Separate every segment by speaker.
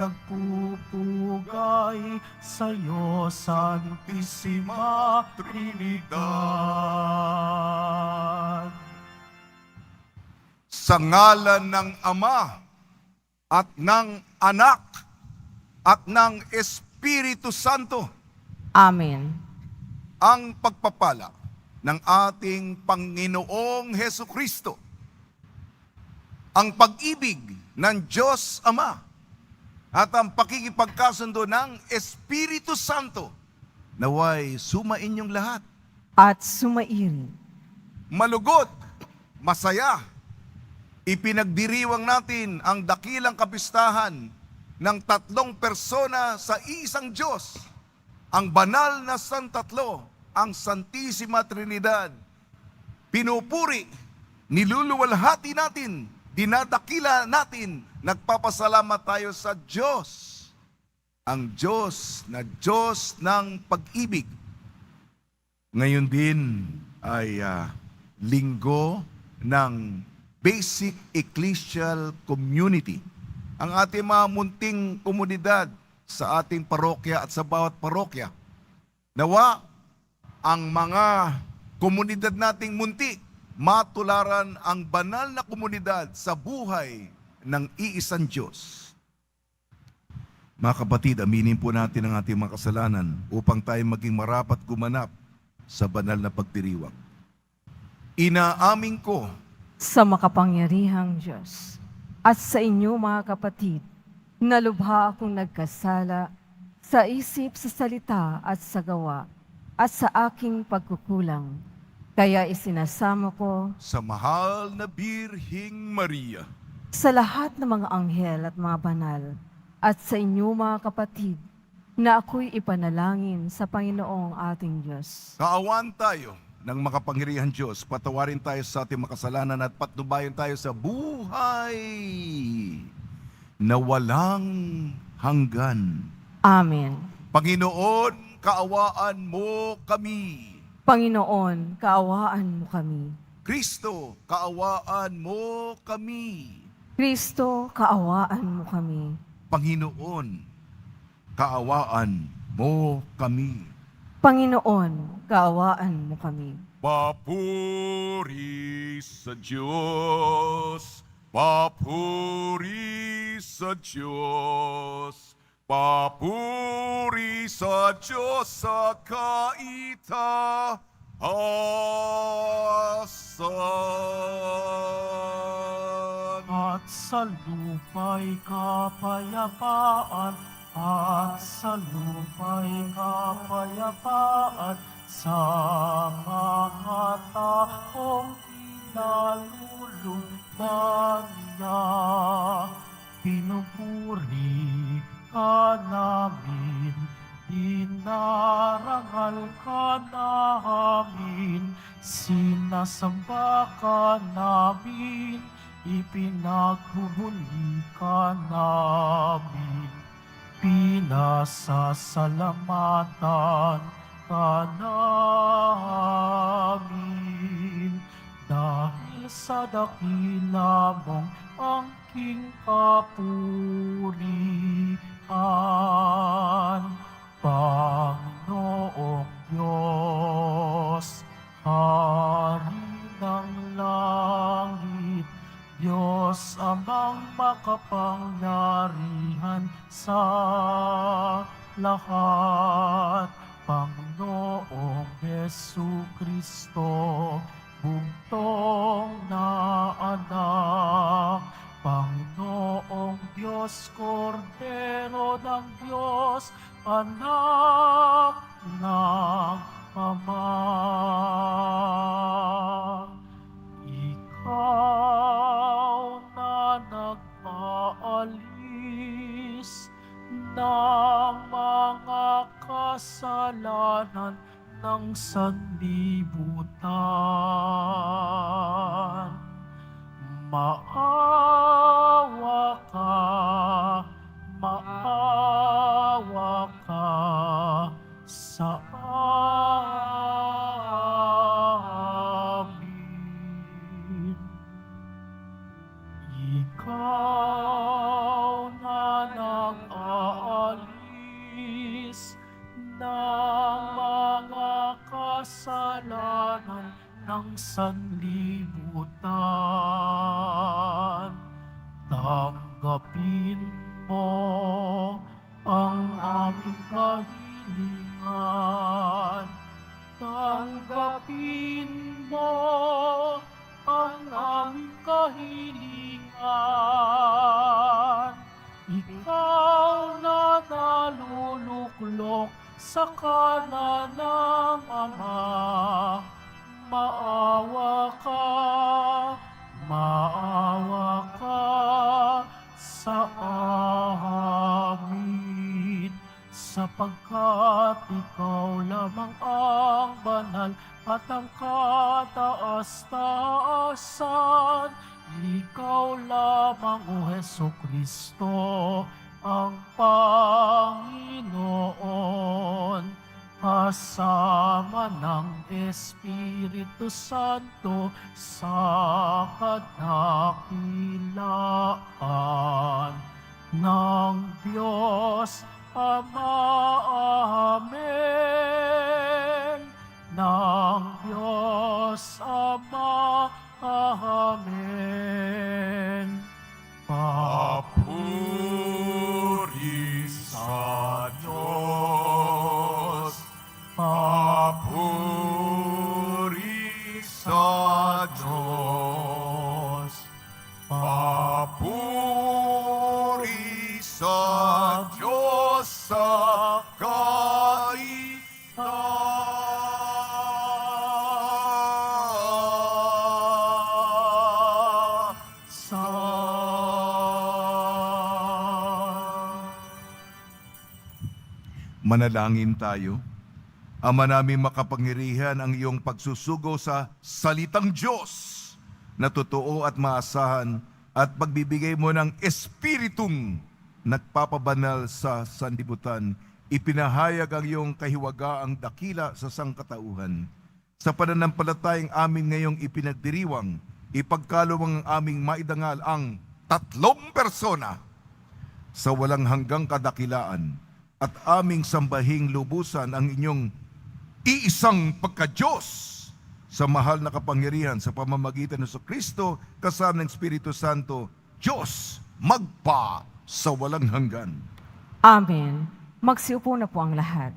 Speaker 1: nagpupugay sa'yo, Santissima Trinidad.
Speaker 2: Sa ngalan ng Ama at ng Anak at ng Espiritu Santo,
Speaker 3: Amen.
Speaker 2: ang pagpapala ng ating Panginoong Heso Kristo, ang pag-ibig ng Diyos Ama, at ang pakikipagkasundo ng Espiritu Santo, naway sumain yung lahat.
Speaker 3: At sumairin.
Speaker 2: Malugod, masaya, ipinagdiriwang natin ang dakilang kapistahan ng tatlong persona sa isang Diyos, ang banal na Santatlo, ang Santissima Trinidad. Pinupuri, niluluwalhati natin, dinadakila natin, nagpapasalamat tayo sa Diyos, ang Diyos na Diyos ng pag-ibig. Ngayon din ay linggo ng Basic Ecclesial Community. Ang ating mga munting komunidad sa ating parokya at sa bawat parokya. Nawa, ang mga komunidad nating munti, matularan ang banal na komunidad sa buhay ng iisang Diyos. Mga kapatid, aminin po natin ang ating mga kasalanan upang tayo maging marapat gumanap sa banal na pagdiriwang. Inaamin ko
Speaker 3: Sa makapangyarihang Diyos at sa inyo mga kapatid, na lubha akong nagkasala sa isip, sa salita at sa gawa at sa aking pagkukulang. Kaya isinasamo ko
Speaker 2: sa mahal na Birhing Maria,
Speaker 3: sa lahat ng mga anghel at mga banal at sa inyo mga kapatid, na ako'y ipanalangin sa Panginoong ating Diyos.
Speaker 2: kaawaan tayo ng makapangyarihan Diyos, patawarin tayo sa ating makasalanan at patnubayan tayo sa buhay na walang hanggan.
Speaker 3: Amen.
Speaker 2: Panginoon, kaawaan mo kami.
Speaker 3: Panginoon, kaawaan mo kami.
Speaker 2: Kristo, kaawaan mo kami.
Speaker 3: Kristo, kaawaan mo kami.
Speaker 2: Panginoon, kaawaan mo kami.
Speaker 3: Panginoon, kaawaan mo kami.
Speaker 2: Papuri sa Diyos, papuri sa Diyos, papuri sa Diyos sa kaitaasan.
Speaker 1: At sa lupa'y kapayapaan, at sa lupa'y kapayapaan, sa mga taong pinalulugdan niya. Pinupuri ka namin, inarangal ka namin, sinasamba ka namin, ipinagbubuli ka namin, pinasasalamatan ka namin, dahil sa dakila mong angking kapurihan. Panginoong Diyos, Hari ng langit, Diyos amang makapangyarihan sa lahat, Panginoong Jesucristo, bugtong na anak, Panginoong Diyos, Kordero ng Diyos, anak ng Ama. Ikaw na nagpaalis ng mga kasalanan ng sanlibutan. Maawa ka sa amin. Ikaw na nag ng sanlibutan. Tanggapin mo ang aming kahilingan. Tanggapin mo ang aming kahilingan. Ikaw na naluluklok sa kanan ng Ama, maawa ka sa amin, sapagkat ikaw lamang ang banal at ang kataas-taasan. Ikaw lamang, O Hesukristo, ang Panginoon, kasama ng Espiritu Santo sa kadakilaan ng Diyos Ama. Amen. Ng Diyos Ama. Amen.
Speaker 2: Papuri sa Diyos. Papuri sa Diyos. Papuri sa Diyos sa Manalangin tayo. Ama namin makapangyarihan, ang iyong pagsusugo sa salitang Diyos na totoo at maasahan at pagbibigay mo ng espiritong nagpapabanal sa sanlibutan, ipinahayag ang iyong kahiwagaang dakila sa sangkatauhan. Sa pananampalatayang amin ngayong ipinagdiriwang, ipagkaloob ang aming maidangal ang tatlong persona sa walang hanggang kadakilaan, at aming sambahing lubusan ang inyong iisang pagka-Diyos sa mahal na kapangyarihan sa pamamagitan ng Kristo kasama ng Espiritu Santo, Diyos magpa sa walang hanggan.
Speaker 3: Amen. Magsiupo na po ang lahat.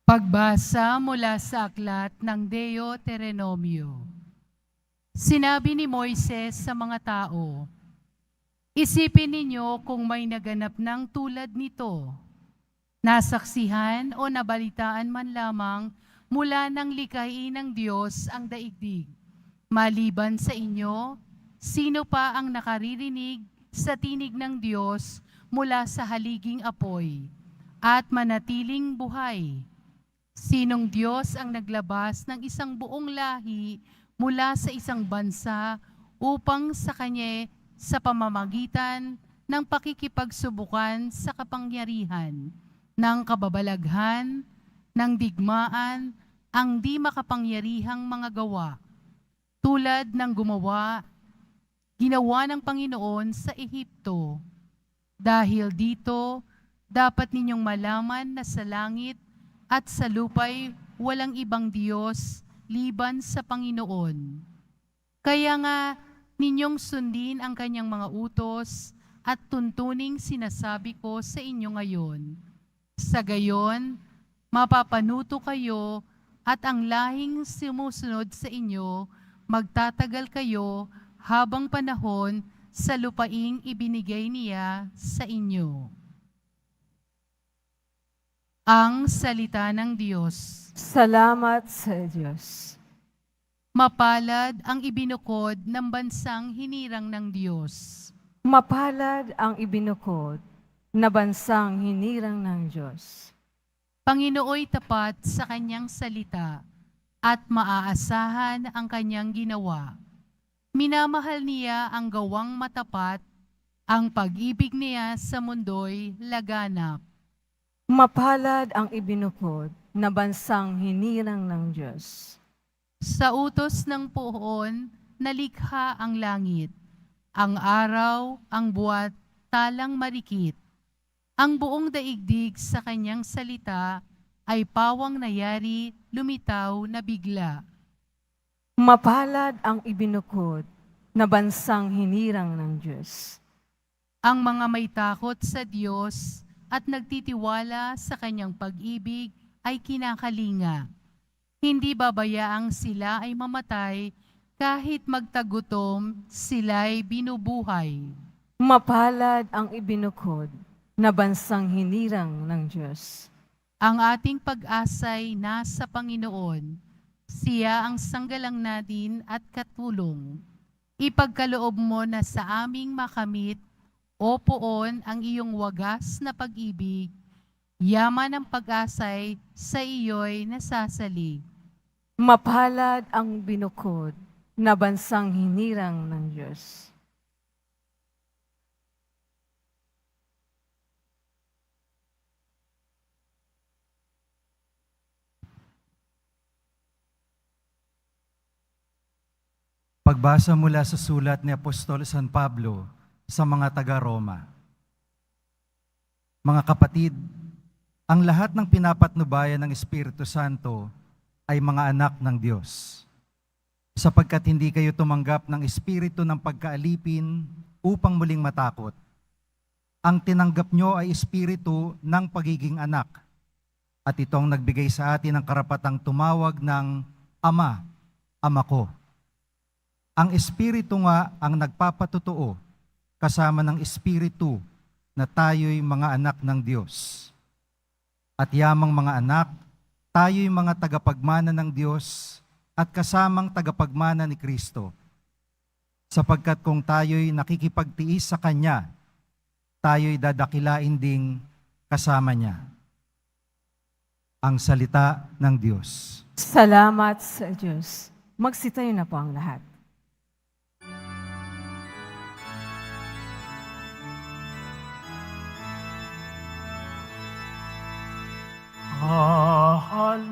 Speaker 4: Pagbasa mula sa aklat ng Deuteronomio. Sinabi ni Moises sa mga tao, isipin ninyo kung may naganap ng tulad nito, nasaksihan o nabalitaan man lamang mula ng likhain ng Diyos ang daigdig. Maliban sa inyo, sino pa ang nakaririnig sa tinig ng Diyos mula sa haliging apoy at manatiling buhay? Sinong Diyos ang naglabas ng isang buong lahi mula sa isang bansa upang sa Kanya sa pamamagitan ng pakikipagsubukan sa kapangyarihan, ng kababalaghan, ng digmaan, ang di makapangyarihang mga gawa, tulad ng ginawa ng Panginoon sa Ehipto. Dahil dito, dapat ninyong malaman na sa langit at sa lupa'y walang ibang Diyos liban sa Panginoon. Kaya nga, ninyong sundin ang kanyang mga utos at tuntuning sinasabi ko sa inyo ngayon. Sa gayon, mapapanuto kayo at ang lahing sumusunod sa inyo, magtatagal kayo habang panahon sa lupaing ibinigay niya sa inyo. Ang salita ng Diyos.
Speaker 3: Salamat sa Diyos.
Speaker 4: Mapalad ang ibinukod ng bansang hinirang ng Diyos.
Speaker 3: Mapalad ang ibinukod na bansang hinirang ng Diyos.
Speaker 4: Panginooy tapat sa kanyang salita at maaasahan ang kanyang ginawa. Minamahal niya ang gawang matapat, ang pag-ibig niya sa mundo'y laganap.
Speaker 3: Mapalad ang ibinukod na bansang hinirang ng Diyos.
Speaker 4: Sa utos ng Poon, nalikha ang langit, ang araw, ang buwan, talang marikit, ang buong daigdig sa kanyang salita ay pawang nayari, lumitaw na bigla.
Speaker 3: Mapalad ang ibinukod na bansang hinirang ng Diyos.
Speaker 4: Ang mga may takot sa Diyos at nagtitiwala sa kanyang pag-ibig ay kinakalinga. Hindi babayaang sila ay mamatay kahit magtagutom, sila'y binubuhay.
Speaker 3: Mapalad ang ibinukod na bansang hinirang ng Diyos.
Speaker 4: Ang ating pag-asa'y nasa Panginoon. Siya ang sanggalang natin at katulong. Ipagkaloob mo na sa aming makamit, O Poon, ang iyong wagas na pag-ibig. Yaman ng pag-asa'y sa iyo'y nasasalig.
Speaker 3: Mapalad ang binukod na bansang hinirang ng Diyos.
Speaker 5: Pagbasa mula sa sulat ni Apostol San Pablo sa mga taga-Roma. Mga kapatid, ang lahat ng pinapatnubayan ng Espiritu Santo ay mga anak ng Diyos. Sapagkat hindi kayo tumanggap ng espiritu ng pagkaalipin upang muling matakot. Ang tinanggap nyo ay espiritu ng pagiging anak. At itong nagbigay sa atin ng karapatang tumawag ng Ama, Ama ko. Ang Espiritu nga ang nagpapatotoo kasama ng Espiritu na tayo'y mga anak ng Diyos. At yamang mga anak, tayo'y mga tagapagmana ng Diyos at kasamang tagapagmana ni Kristo. Sapagkat kung tayo'y nakikipagtiis sa Kanya, tayo'y dadakilain ding kasama Niya. Ang salita ng Diyos.
Speaker 3: Salamat sa Diyos. Magsitayo na po ang lahat.
Speaker 1: Hallelujah,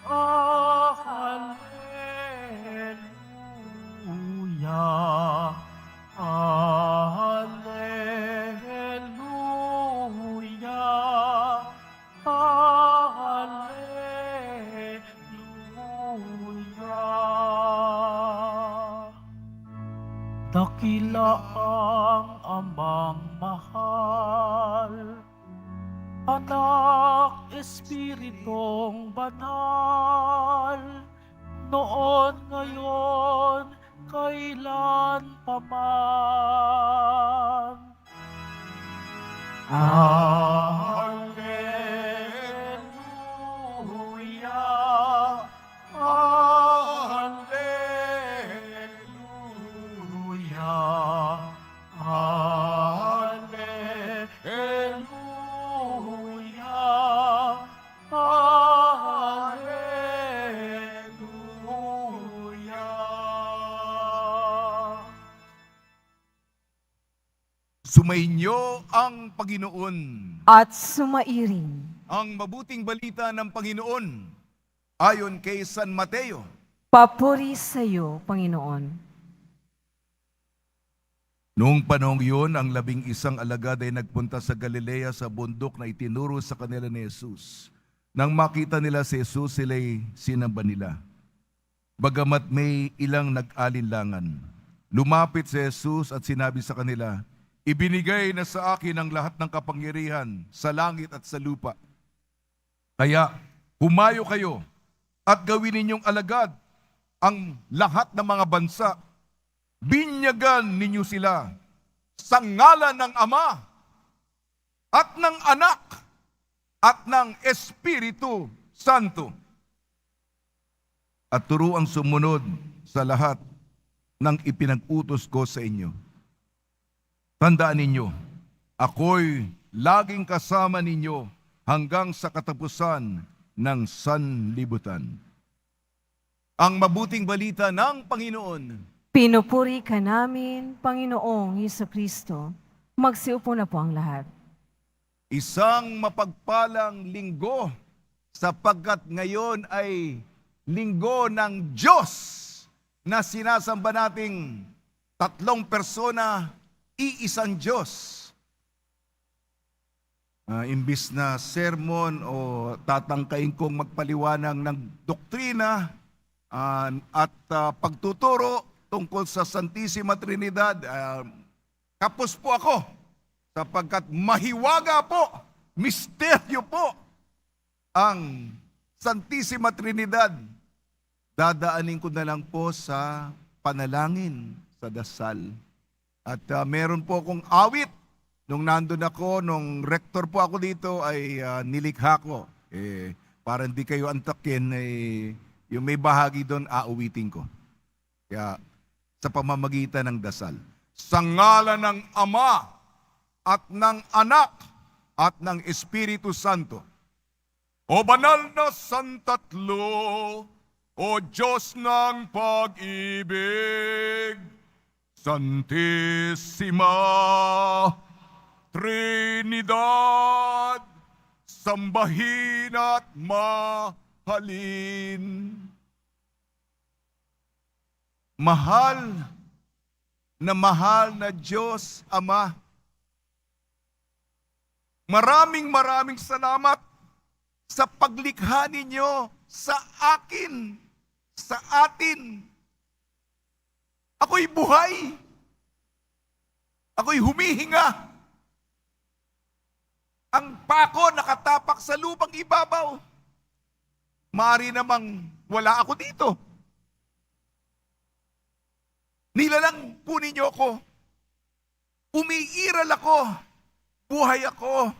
Speaker 1: hallelujah, hallelujah, hallelujah. Dakila ang amang mahal, anak, Espiritong banal, noon, ngayon, kailan paman. Hallelujah, hallelujah, hallelujah, hallelujah.
Speaker 2: Sumainyo ang Panginoon.
Speaker 3: At sumairing.
Speaker 2: Ang mabuting balita ng Panginoon ayon kay San Mateo.
Speaker 3: Papuri sa iyo, Panginoon.
Speaker 2: Noong panahong yun, ang 11 alagad ay nagpunta sa Galilea sa bundok na itinuro sa kanila ni Jesus. Nang makita nila si Jesus, sila'y sinamba nila. Bagamat may ilang nag-alinlangan, lumapit si Jesus at sinabi sa kanila, "Ibinigay na sa akin ang lahat ng kapangyarihan sa langit at sa lupa. Kaya humayo kayo at gawin ninyong alagad ang lahat ng mga bansa. Binyagan ninyo sila sa ngalan ng Ama at ng Anak at ng Espiritu Santo. At turuang sumunod sa lahat ng ipinag-utos ko sa inyo. Tandaan ninyo, ako'y laging kasama ninyo hanggang sa katapusan ng sanlibutan." Ang mabuting balita ng Panginoon.
Speaker 3: Pinupuri ka namin, Panginoong Jesucristo. Magsiupo na po ang lahat.
Speaker 2: Isang mapagpalang linggo sapagkat ngayon ay linggo ng Diyos na sinasamba nating tatlong persona, iisang Diyos. Imbis na sermon o tatangkain kong magpaliwanag ng doktrina at pagtuturo tungkol sa Santissima Trinidad, kapos po ako sapagkat mahiwaga po, misteryo po ang Santissima Trinidad. Dadaanin ko na lang po sa panalangin, sa dasal. At meron po akong awit. Nung nandun ako, nung rector po ako dito, ay nilikha ko. Para hindi kayo antakin, yung may bahagi doon, auwitin ko. Kaya, sa pamamagitan ng dasal. Sa ngalan ng Ama, at ng Anak, at ng Espiritu Santo. O banal na Santatlo, o Diyos ng pag-ibig, Santissima Trinidad, sambahin at mahalin. Mahal na Diyos Ama, maraming salamat sa paglikha ninyo sa akin, sa atin. Ako'y buhay. Ako'y humihinga. Ang pako nakatapak sa lupang ibabaw. Maaari namang wala ako dito. Nilalang po ninyo ako. Umiiral ako. Buhay ako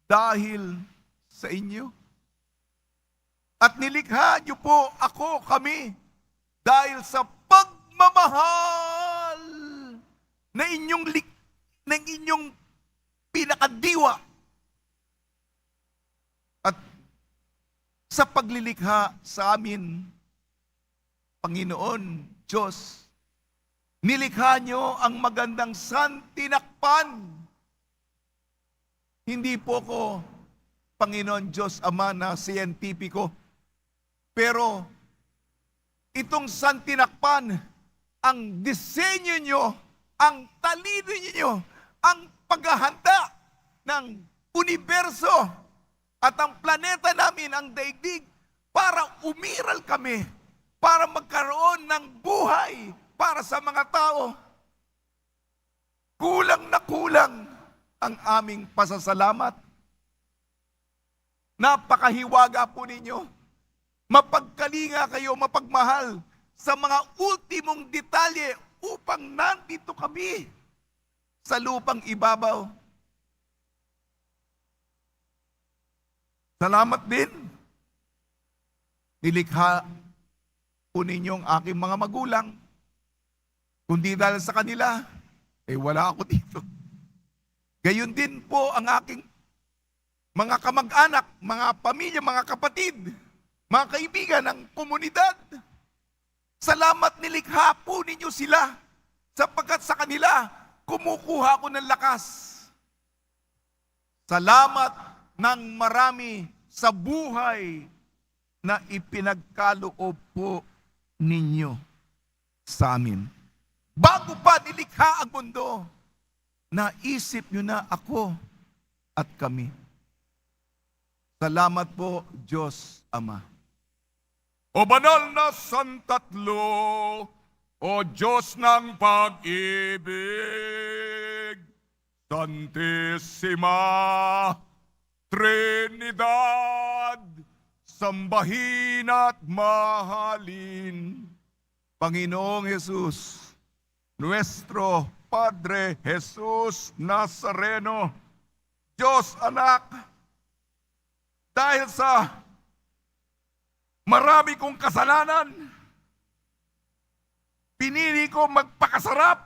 Speaker 2: dahil sa inyo. At nilikha niyo po ako, kami, dahil sa pagmamahal na inyong pinakadiwa. At sa paglilikha sa amin, Panginoon, Diyos, nilikha nyo ang magandang santinakpan. Hindi po ko, Panginoon Diyos Ama, na siyentipiko. Pero itong santinakpan, ang disenyo nyo, ang talino nyo, ang paghahanda ng universo at ang planeta namin, ang daigdig, para umiral kami, para magkaroon ng buhay para sa mga tao. Kulang na kulang ang aming pasasalamat. Napakahiwaga po ninyo. Mapagkalinga kayo, mapagmahal sa mga ultimong detalye upang nandito kami sa lupang ibabaw. Salamat din. Nilikha po ninyong aking mga magulang. Kundi dahil sa kanila, wala ako dito. Gayon din po ang aking mga kamag-anak, mga pamilya, mga kapatid, mga kaibigan ng komunidad. Salamat, nilikha po ninyo sila sapagkat sa kanila kumukuha ko ng lakas. Salamat ng marami sa buhay na ipinagkaloob po ninyo sa amin. Bago pa nilikha ang mundo, naisip nyo na ako at kami. Salamat po, Diyos Ama. O banal na Santatlo, o Diyos ng pag-ibig, Santissima Trinidad, sambahin at mahalin. Panginoong Jesus, Nuestro Padre Jesus Nazareno, Diyos Anak, dahil sa marami kong kasalanan, pinili ko magpakasarap,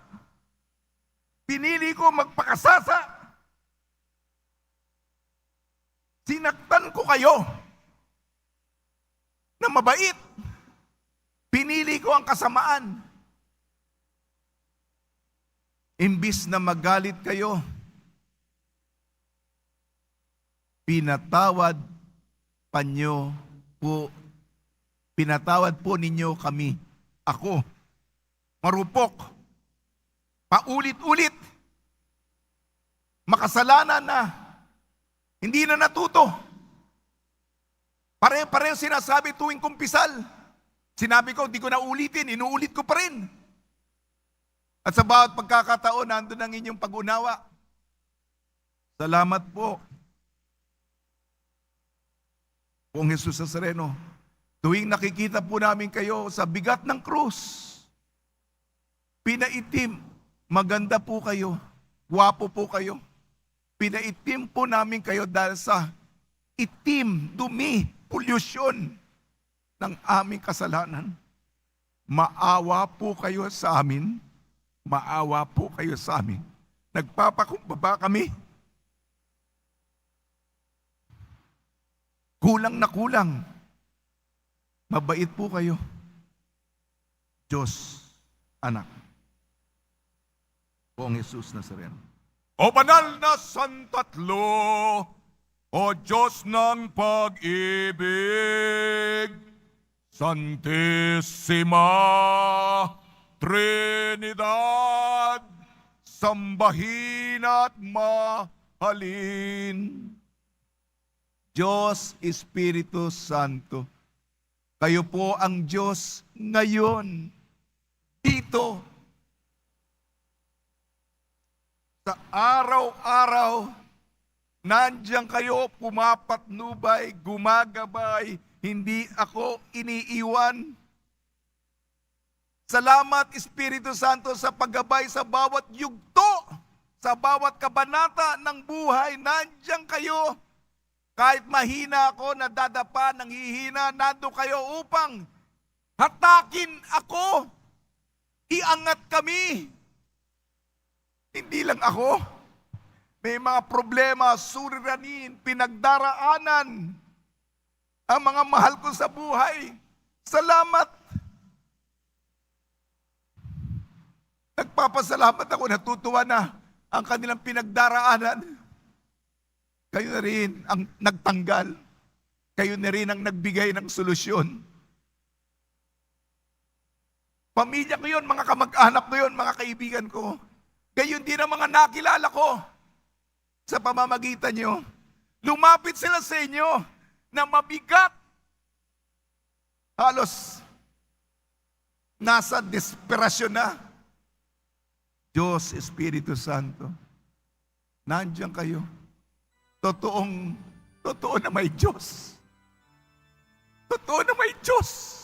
Speaker 2: pinili ko magpakasasa, sinaktan ko kayo na mabait, pinili ko ang kasamaan. Imbis na magalit kayo, pinatawad po ninyo kami. Ako, marupok, paulit-ulit, makasalanan na, Hindi na natuto. Pare-pareho sinasabi tuwing kumpisal. Sinabi ko, di ko na ulitin, inuulit ko pa rin. At sa bawat pagkakataon, nandun ang inyong pag-unawa. Salamat po. Poong Jesus Nazareno, tuwing nakikita po namin kayo sa bigat ng krus, pinaitim, maganda po kayo, gwapo po kayo. Pinaitim po namin kayo dahil sa itim, dumi, polusyon ng aming kasalanan. Maawa po kayo sa amin. Maawa po kayo sa amin. Nagpapakumbaba kami. Kulang na kulang. Mabait po kayo. Diyos, anak. Poong Jesus Nazareno. O banal na Santatlo, o Diyos ng pag-ibig, Santissima Trinidad, sambahin at mahalin. Diyos Espiritu Santo, kayo po ang Diyos ngayon, dito, sa araw-araw, nandiyan kayo pumapatnubay, gumagabay, hindi ako iniiwan. Salamat Espiritu Santo sa paggabay sa bawat yugto, sa bawat kabanata ng buhay, nandiyan kayo. Kahit mahina ako, nadadapa, nanghihina, nando kayo upang hatakin ako. Iangat kami. Hindi lang ako. May mga problema, suriranin, pinagdaraanan. Ang mga mahal ko sa buhay. Salamat. Nagpapasalamat ako, natutuwa na ang kanilang pinagdaraanan. Kayo na rin ang nagtanggal. Kayo na rin ang nagbigay ng solusyon. Pamilya ko yun, mga kamag-anak ko yun, mga kaibigan ko. Gayon din ang mga nakilala ko sa pamamagitan nyo. Lumapit sila sa inyo na mabigat. Halos nasa desperasyon na. Diyos, Espiritu Santo, nandiyan kayo. Totoo na may Diyos. Totoo na may Diyos.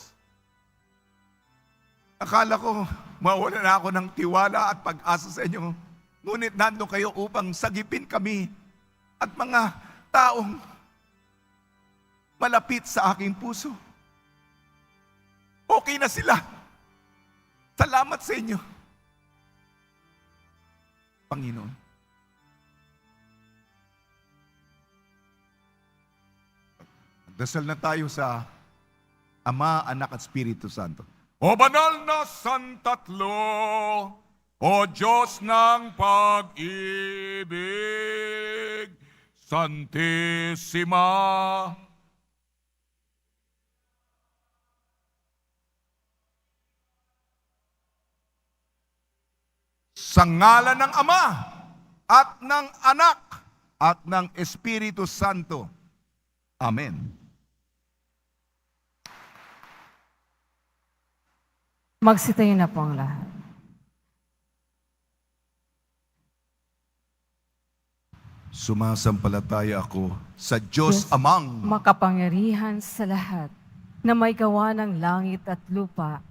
Speaker 2: Akala ko, mawala na ako ng tiwala at pag-asa sa inyo. Ngunit nandun kayo upang sagipin kami at mga taong malapit sa aking puso. Okay na sila. Salamat sa inyo, Panginoon. Dasal na tayo sa Ama, Anak at Espiritu Santo. O banal na Santatlo, o Diyos ng pag-ibig, Santissima. Sa ngalan ng Ama, at ng Anak, at ng Espiritu Santo. Amen.
Speaker 3: Magsitayo na po ang lahat.
Speaker 2: Sumasampalataya ako sa Diyos Amang
Speaker 3: Makapangyarihan sa lahat, na may gawa ng langit at lupa.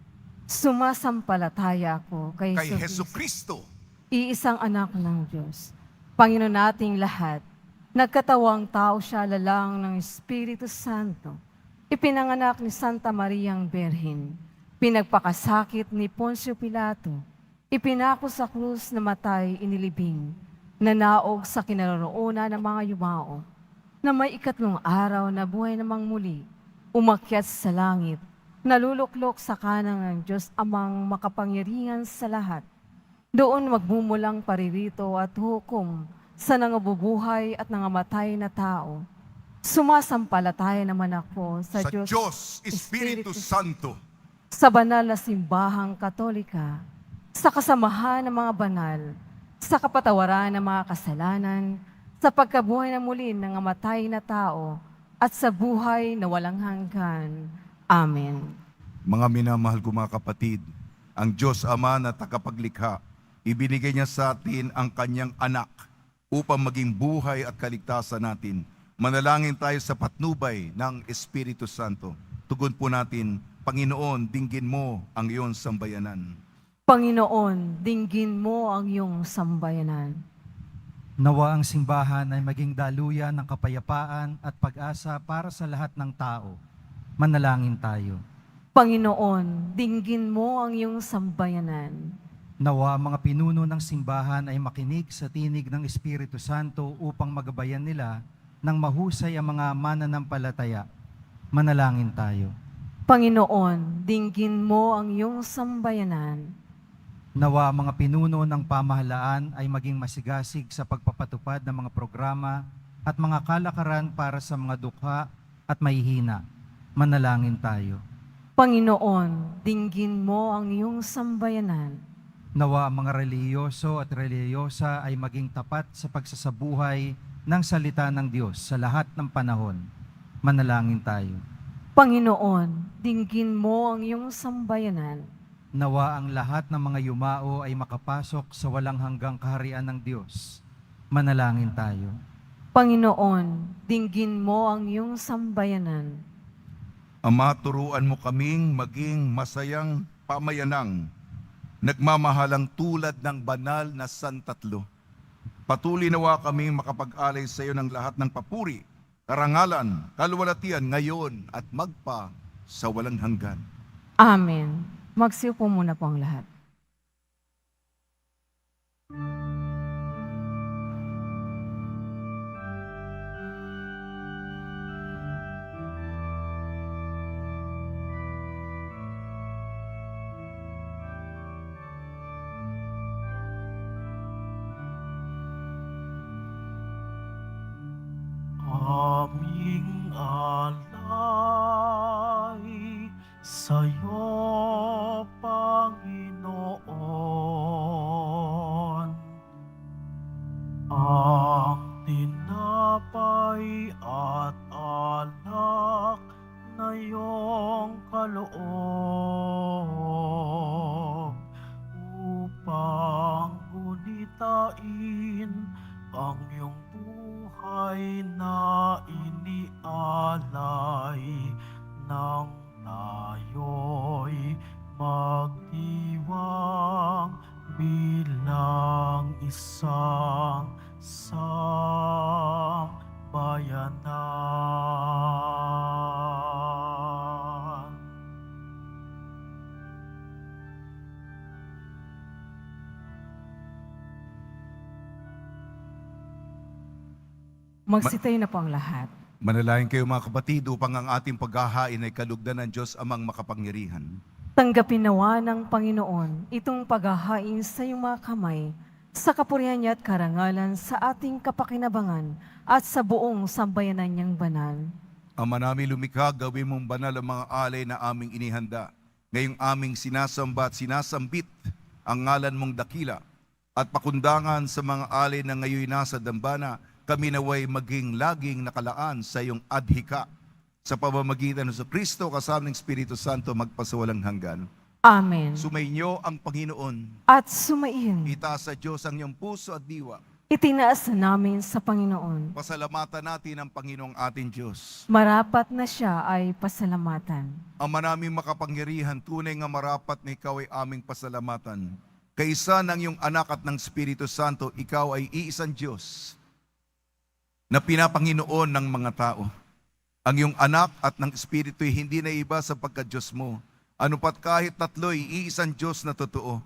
Speaker 3: Sumasampalataya ako kay
Speaker 2: Heso Kristo,
Speaker 3: iisang anak ng Diyos, Panginoon nating lahat. Nagkatawang tao siya, lalang ng Espiritu Santo. Ipinanganak ni Santa Mariang Birhen. Pinagpakasakit ni Poncio Pilato. Ipinako sa krus na matay, inilibing. Nanaog sa kinaroroonan ng mga yumao. Na may ikatlong araw na buhay namang muli. Umakyat sa langit. Naluluklok sa kanang ng Diyos Amang makapangyarihan sa lahat. Doon magmumulang paririto at hukom sa nangabubuhay at nangamatay na tao. Sumasampalataya naman ako sa
Speaker 2: Diyos Espiritu Santo,
Speaker 3: sa banal na simbahang katolika, sa kasamahan ng mga banal, sa kapatawaran ng mga kasalanan, sa sa pagkabuhay na muli ng namatay na tao, at sa buhay na walang hanggan. Amen.
Speaker 2: Mga minamahal ko mga kapatid, ang Diyos Ama na tagapaglikha, ibinigay niya sa atin ang kanyang anak upang maging buhay at kaligtasan natin. Manalangin tayo sa patnubay ng Espiritu Santo. Tugon po natin, Panginoon, dinggin mo ang iyong sambayanan.
Speaker 3: Panginoon, dinggin mo ang iyong sambayanan.
Speaker 5: Nawa ang simbahan ay maging daluyan ng kapayapaan at pag-asa para sa lahat ng tao. Manalangin tayo.
Speaker 3: Panginoon, dinggin mo ang iyong sambayanan.
Speaker 5: Nawa ang mga pinuno ng simbahan ay makinig sa tinig ng Espiritu Santo upang magabayan nila ng mahusay ang mga mananampalataya. Manalangin tayo.
Speaker 3: Panginoon, dinggin mo ang iyong sambayanan.
Speaker 5: Nawa ang mga pinuno ng pamahalaan ay maging masigasig sa pagpapatupad ng mga programa at mga kalakaran para sa mga dukha at mahihina. Manalangin tayo.
Speaker 3: Panginoon, dinggin mo ang iyong sambayanan.
Speaker 5: Nawa ang mga relihiyoso at relihiyosa ay maging tapat sa pagsasabuhay ng salita ng Diyos sa lahat ng panahon. Manalangin tayo.
Speaker 3: Panginoon, dinggin mo ang iyong sambayanan.
Speaker 5: Nawa ang lahat ng mga yumao ay makapasok sa walang hanggang kaharian ng Diyos. Manalangin tayo.
Speaker 3: Panginoon, dinggin mo ang iyong sambayanan.
Speaker 2: Ama, turuan mo kaming maging masayang pamayanang, nagmamahalang tulad ng banal na Santatlo. Patuloy nawa kaming makapag-alay sa iyo ng lahat ng papuri, karangalan, kaluwalhatian ngayon at magpa sa walang hanggan.
Speaker 3: Amen. Magsiupo muna po ang lahat.
Speaker 1: Aming alay sa'yo, Panginoon. Ang tinapay at alak na iyong kaloob upang gunitain ang iyong buhay na inialay nang tayo'y magdiwang bilang isang sambayanan.
Speaker 3: Magsitayo na po ang lahat.
Speaker 2: Manalangin kayo mga kapatid upang ang ating paghahain ay kalugdan ng Diyos Amang makapangyarihan.
Speaker 3: Tanggapin nawa ng Panginoon itong paghahain sa iyong mga kamay, sa kapurihan niya at karangalan sa ating kapakinabangan at sa buong sambayanan niyang banal.
Speaker 2: Ama namin lumikha, gawin mong banal ang mga alay na aming inihanda. Ngayong aming sinasamba at sinasambit ang ngalan mong dakila at pakundangan sa mga alay na ngayon nasa dambana, kami naway maging laging nakalaan sa iyong adhika. Sa pamamagitan ng Kristo kasama ng Espiritu Santo magpasawalang hanggan.
Speaker 3: Amen.
Speaker 2: Sumainyo ang Panginoon.
Speaker 3: At sumain,
Speaker 2: Itaas sa Diyos ang iyong puso at diwa.
Speaker 3: itinaas namin sa Panginoon.
Speaker 2: Pasalamatan natin ang Panginoong ating Diyos.
Speaker 3: Marapat na siya ay pasalamatan.
Speaker 2: Ama naming makapangyarihan, tunay nga marapat na ikaw ay aming pasalamatan. Kaisa ng iyong anak at ng Espiritu Santo, ikaw ay iisang Diyos na pinapanginoon ng mga tao. Ang iyong anak at ng Espiritu ay hindi na iba sa pagka-Diyos mo. Ano pat kahit tatlo'y iisang Diyos na totoo.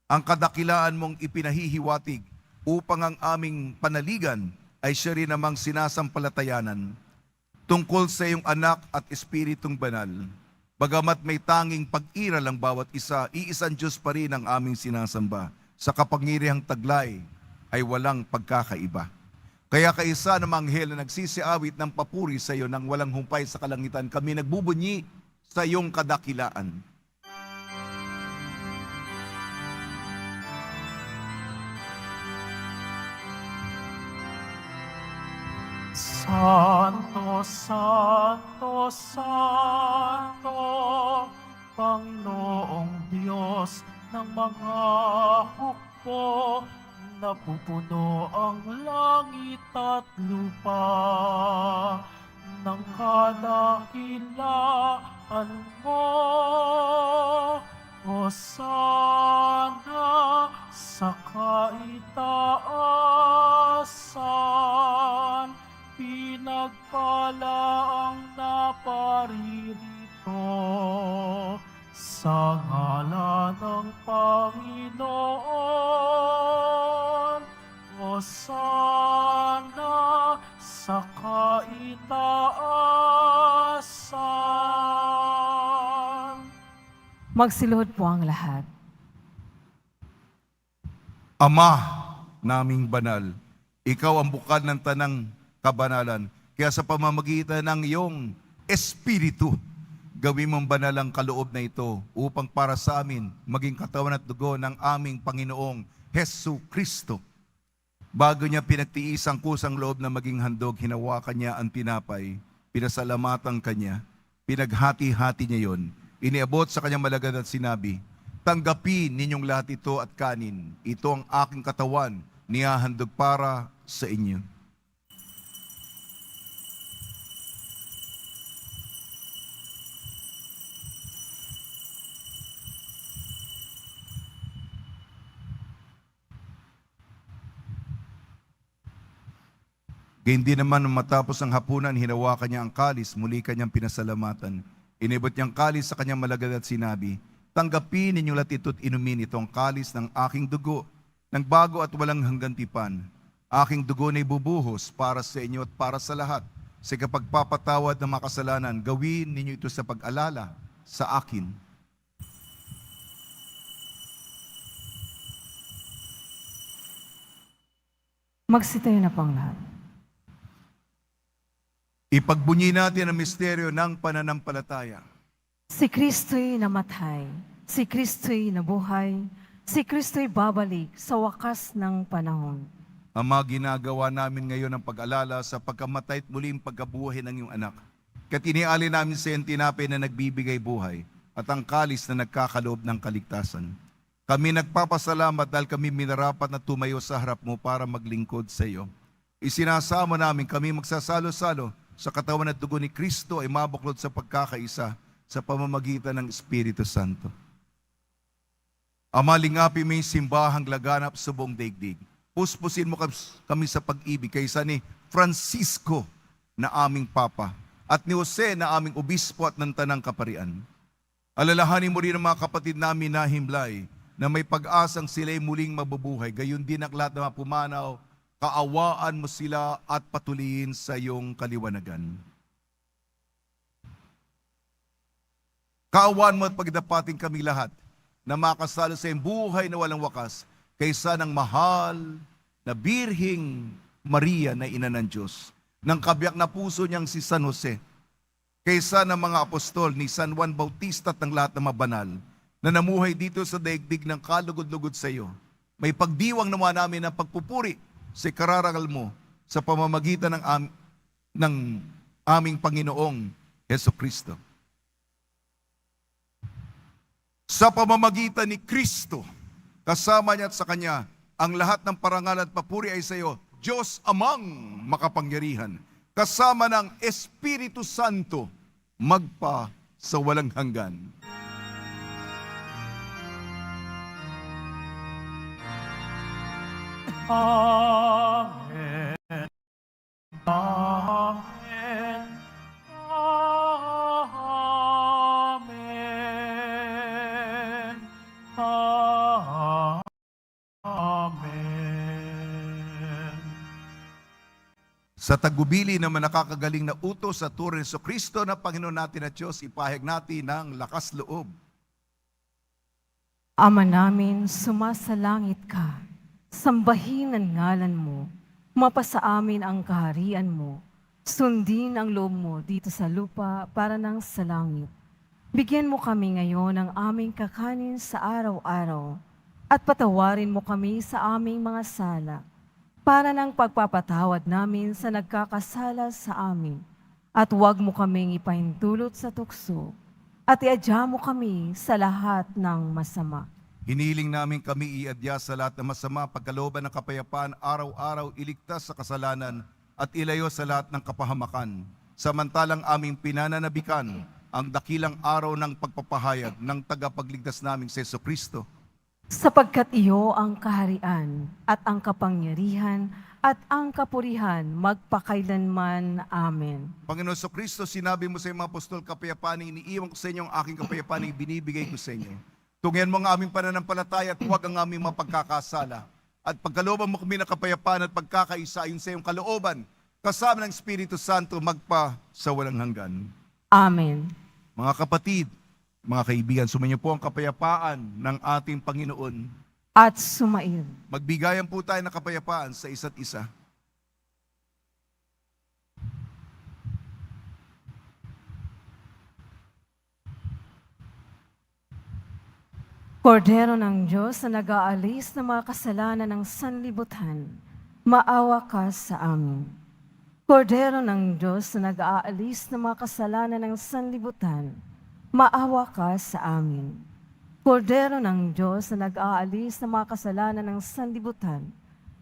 Speaker 2: Ang kadakilaan mong ipinahihiwatig upang ang aming panaligan ay siya rin namang sinasampalatayanan. Tungkol sa iyong anak at Espiritong banal, bagamat may tanging pag-iral ang bawat isa, iisang Diyos pa rin ang aming sinasamba. Sa kapangyarihang taglay ay walang pagkakaiba. Kaya kaisa ng mga anghel na nagsisiawit ng papuri sa iyo nang walang humpay sa kalangitan, kami nagbubunyi sa iyong kadakilaan.
Speaker 1: Santo, Santo, Santo, Panginoong Diyos ng mga hukbo, napupuno ang langit at lupa ng kadakilaan mo. Hosana sa kaitaasan, pinagpala ang naparirito sa ngalan ng Panginoon. Hosana sa kaitaasan.
Speaker 3: Magsiluhod po ang lahat.
Speaker 2: Ama naming banal, ikaw ang bukal ng tanang kabanalan. Kaya sa pamamagitan ng iyong Espiritu, gawin mong banal ang kaloob na ito upang para sa amin maging katawan at dugo ng aming Panginoong Hesu Kristo. Bago niya pinagtiis ang kusang loob na maging handog, hinawakan niya ang tinapay, pinasalamatan kanya, pinaghati-hati niya yon, iniabot sa kanyang malagad at sinabi, tanggapin ninyong lahat ito at kanin. Ito ang aking katawan, nihahandog para sa inyo. Gayun din naman nung matapos ang hapunan, hinawakan niya ang kalis, muli kanyang pinasalamatan. Inibot niyang kalis sa kanyang malagad at sinabi, tanggapin ninyong lahat ito at inumin, itong kalis ng aking dugo, ng bago at walang hanggang tipan. Aking dugo na ibubuhos para sa inyo at para sa lahat. Sa kapagpapatawad ng mga kasalanan, gawin ninyo ito sa pag-alala sa akin.
Speaker 3: Magsitayo na po ang lahat.
Speaker 2: Ipagbunyi natin ang misteryo ng pananampalataya.
Speaker 3: Si Kristo'y namatay, si Kristo'y nabuhay, si Kristo'y babalik sa wakas ng panahon.
Speaker 2: Ama, ginagawa namin ngayon ang pag-alala sa pagkamatay at muling pagkabuhay ng iyong anak. Katiniali namin sa iyong tinapay na nagbibigay buhay at ang kalis na nagkakaloob ng kaligtasan. Kami nagpapasalamat dahil kami minarapat na tumayo sa harap mo para maglingkod sa iyo. Isinasama namin kami magsasalo-salo sa katawan at dugo ni Kristo ay mabuklod sa pagkakaisa sa pamamagitan ng Espiritu Santo. Ama, lingapi mo yung simbahang laganap sa buong daigdig. Puspusin mo kami sa pag-ibig kaysa ni Francisco na aming Papa at ni Jose na aming Obispo at ng Tanang Kaparian. Alalahanin mo rin ang mga kapatid namin na himlay na may pag-asang sila'y muling mabubuhay. Gayon din ang lahat na mga pumanaw, kaawaan mo sila at patuloyin sa iyong kaliwanagan. Kaawaan mo at pagdapating kami lahat na makasalo sa iyong buhay na walang wakas kaysa ng mahal na Birhing Maria na ina ng Diyos, ng kabiyak na puso niyang si San Jose, kaysa ng mga apostol ni San Juan Bautista at ng lahat ng mabanal na namuhay dito sa daigdig ng kalugod-lugod sa iyo. May pagdiwang naman namin ng pagpupuri sa kararangal mo sa pamamagitan ng aming Panginoong Heso Kristo. Sa pamamagitan ni Kristo, kasama niya at sa Kanya, ang lahat ng parangal at papuri ay sa iyo, Diyos Amang makapangyarihan, kasama ng Espiritu Santo, magpa sa walang hanggan.
Speaker 1: Amen. Amen. Amen. Amen.
Speaker 2: Sa tagubili naman nakakagaling na utos sa turo ni Kristo na Panginoon natin at Diyos, ipahayag natin ng lakas loob.
Speaker 3: Ama namin, sumasalangit ka. Sambahin ang ngalan mo. Mapasa amin ang kaharian mo. Sundin ang loob mo dito sa lupa para nang sa langit. Bigyan mo kami ngayon ng aming kakanin sa araw-araw at patawarin mo kami sa aming mga sala para ng pagpapatawad namin sa nagkakasala sa amin. At huwag mo kaming ipahintulot sa tukso, at iadya mo kami sa lahat ng masama.
Speaker 2: Hiniling namin kami iadya sa lahat ng masama, pagkalooban ng kapayapaan, araw-araw iligtas sa kasalanan at ilayo sa lahat ng kapahamakan. Samantalang aming pinananabikan ang dakilang araw ng pagpapahayag ng tagapagligtas naming si Jesucristo.
Speaker 3: Sapagkat iyo ang kaharian at ang kapangyarihan at ang kapurihan magpakailanman. Amen.
Speaker 2: Panginoon Jesucristo, sinabi mo sa iyong mga apostol, kapayapaan iniiwan ko sa inyo, ang aking kapayapaan binibigay ko sa inyo. Tungyan mo ang aming pananampalataya at huwag ang aming mapagkakasala. At pagkalooban mo kami ng kapayapaan at pagkakaisa ayon sa iyong kalooban, kasama ng Espiritu Santo magpa sa walang hanggan.
Speaker 3: Amen.
Speaker 2: Mga kapatid, mga kaibigan, sumainyo po ang kapayapaan ng ating Panginoon.
Speaker 3: At sumain.
Speaker 2: Magbigayan po tayo ng kapayapaan sa isa't isa.
Speaker 3: Kordero ng Diyos na nag-aalis ng mga kasalanan ng sanlibutan, maawa ka sa amin. Kordero ng Diyos na nag-aalis ng mga kasalanan ng sanlibutan, maawa ka sa amin. Kordero ng Diyos na nag-aalis ng mga kasalanan ng sanlibutan,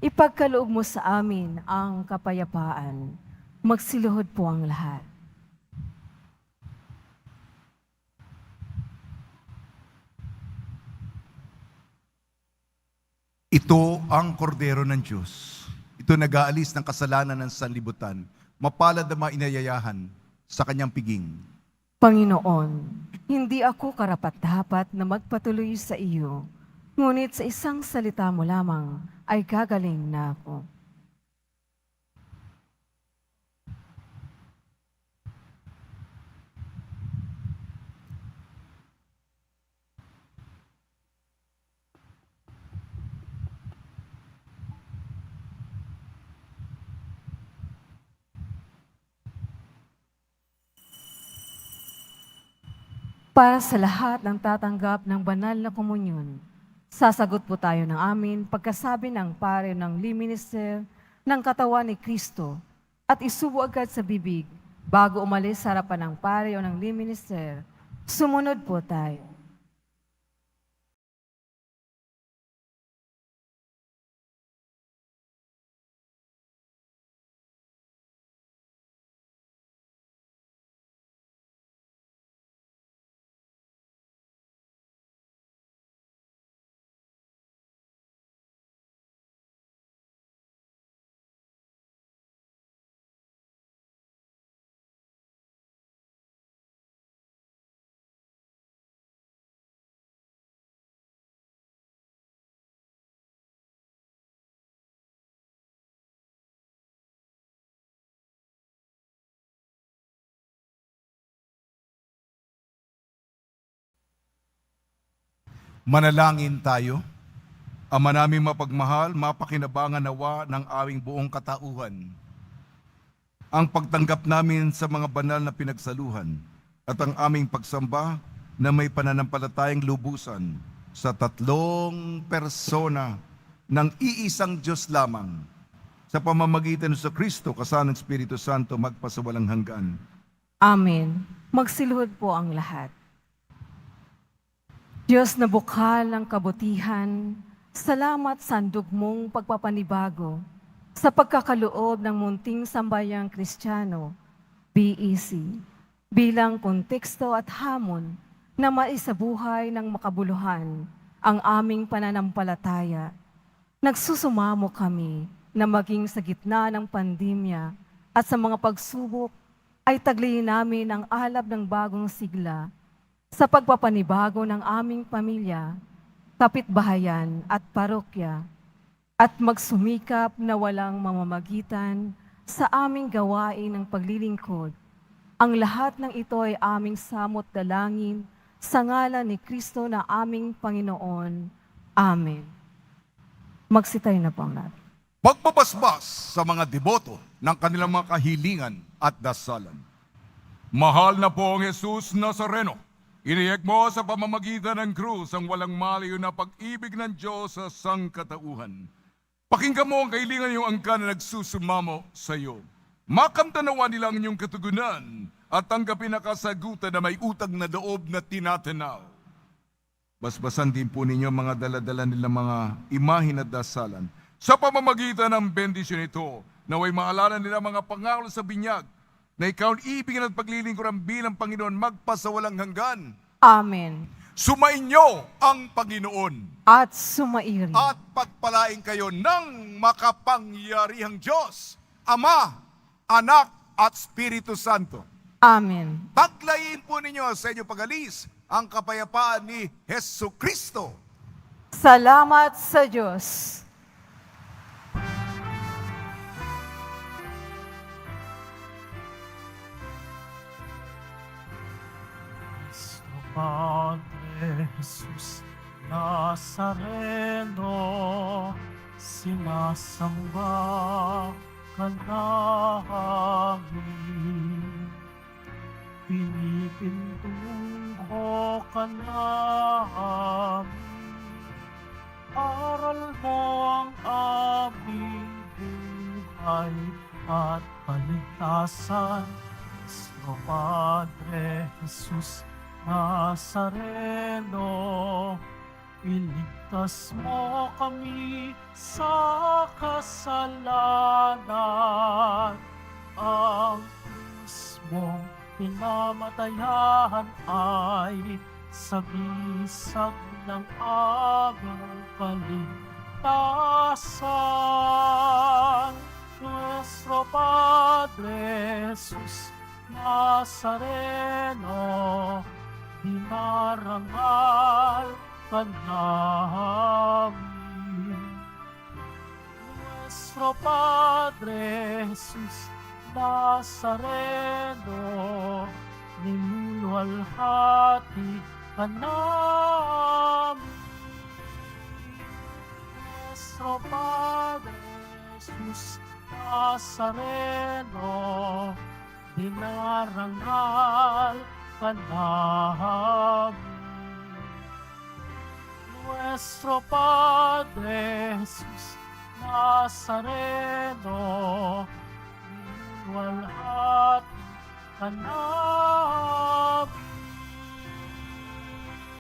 Speaker 3: ipagkaloob mo sa amin ang kapayapaan. Magsiluhod po ang lahat.
Speaker 2: Ito ang kordero ng Diyos. Ito nag-aalis ng kasalanan ng sanlibutan. Mapalad na mga inayayahan sa kanyang piging.
Speaker 3: Panginoon, hindi ako karapat-dapat na magpatuloy sa iyo, ngunit sa isang salita mo lamang ay gagaling na ako. Para sa lahat ng tatanggap ng banal na komunyon, sasagot po tayo ng amin pagkasabi ng pare ng liminister ng katawan ni Kristo at isubo agad sa bibig bago umalis sa harapan ng pare o ng liminister. Sumunod po tayo.
Speaker 2: Manalangin tayo. Ama namin mapagmahal, mapakinabangan nawa ng aming buong katauhan. Ang pagtanggap namin sa mga banal na pinagsaluhan at ang aming pagsamba na may pananampalatayang lubusan sa tatlong persona ng iisang Diyos lamang sa pamamagitan sa Kristo kasama ng Espiritu Santo magpasawalang hanggan.
Speaker 3: Amen. Magsiluhod po ang lahat. Diyos na bukal ng kabutihan, salamat sa handog mong pagpapanibago sa pagkakaloob ng munting sambayang Kristiyano, BEC, bilang konteksto at hamon na maisabuhay ng makabuluhan ang aming pananampalataya. Nagsusumamo kami na maging sa gitna ng pandemya at sa mga pagsubok ay taglihin namin ang alab ng bagong sigla sa pagpapanibago ng aming pamilya, kapitbahayan at parokya, at magsumikap na walang mamamagitan sa aming gawain ng paglilingkod. Ang lahat ng ito ay aming samot dalangin sa ngalan ni Kristo na aming Panginoon. Amen. Magsitayo na po ang lahat.
Speaker 2: Pagbabasbas sa mga deboto ng kanilang mga kahilingan at dasalan. Mahal na po ang Jesus Nazareno, iniyek mo sa pamamagitan ng krus ang walang malayo na pag-ibig ng Diyos sa sangkatauhan.
Speaker 6: Pakinggan mo ang kailingan ng iyong angkan na nagsusumamo sa iyo. Makamtanawa nila ang inyong katugunan at tanggapin na kasagutan na may utang na loob na tinatanaw. Basbasan din po ninyo mga daladala nilang mga imahin at dasalan. Sa pamamagitan ng bendisyon ito, naway maalala nila mga pangako sa binyag na ikaw ang ibigin at paglilingkuran bilang Panginoon magpasawalang hanggan.
Speaker 3: Amen.
Speaker 2: Sumainyo ang Panginoon
Speaker 3: At sumairi.
Speaker 2: at pagpalain kayo ng makapangyarihang Diyos, Ama, Anak at Espiritu Santo.
Speaker 3: Amen.
Speaker 2: Paglayin po ninyo sa inyong pag-alis ang kapayapaan ni Hesu Kristo.
Speaker 3: Salamat sa Diyos.
Speaker 1: Cristo Padre Jesus Nazareno, sinasamba ka namin. Pinipintong ko ka namin. Aral mo ang aming buhay at kaligtasan. Cristo Padre Jesus Nazareno, iligtas mo kami sa kasalanan. Ang mismong pinamatayan ay sabisag ng aming kaligtasan. Nuestro Padre Jesus Nazareno, dinarangal ka namin. Nuestro Padre Jesus Nazareno, niluluwalhati ka namin. Nuestro Padre Jesus Nazareno, dinarangal ka namin. Nuestro Padre Jesus Nazareno, niluluwalhati ka namin.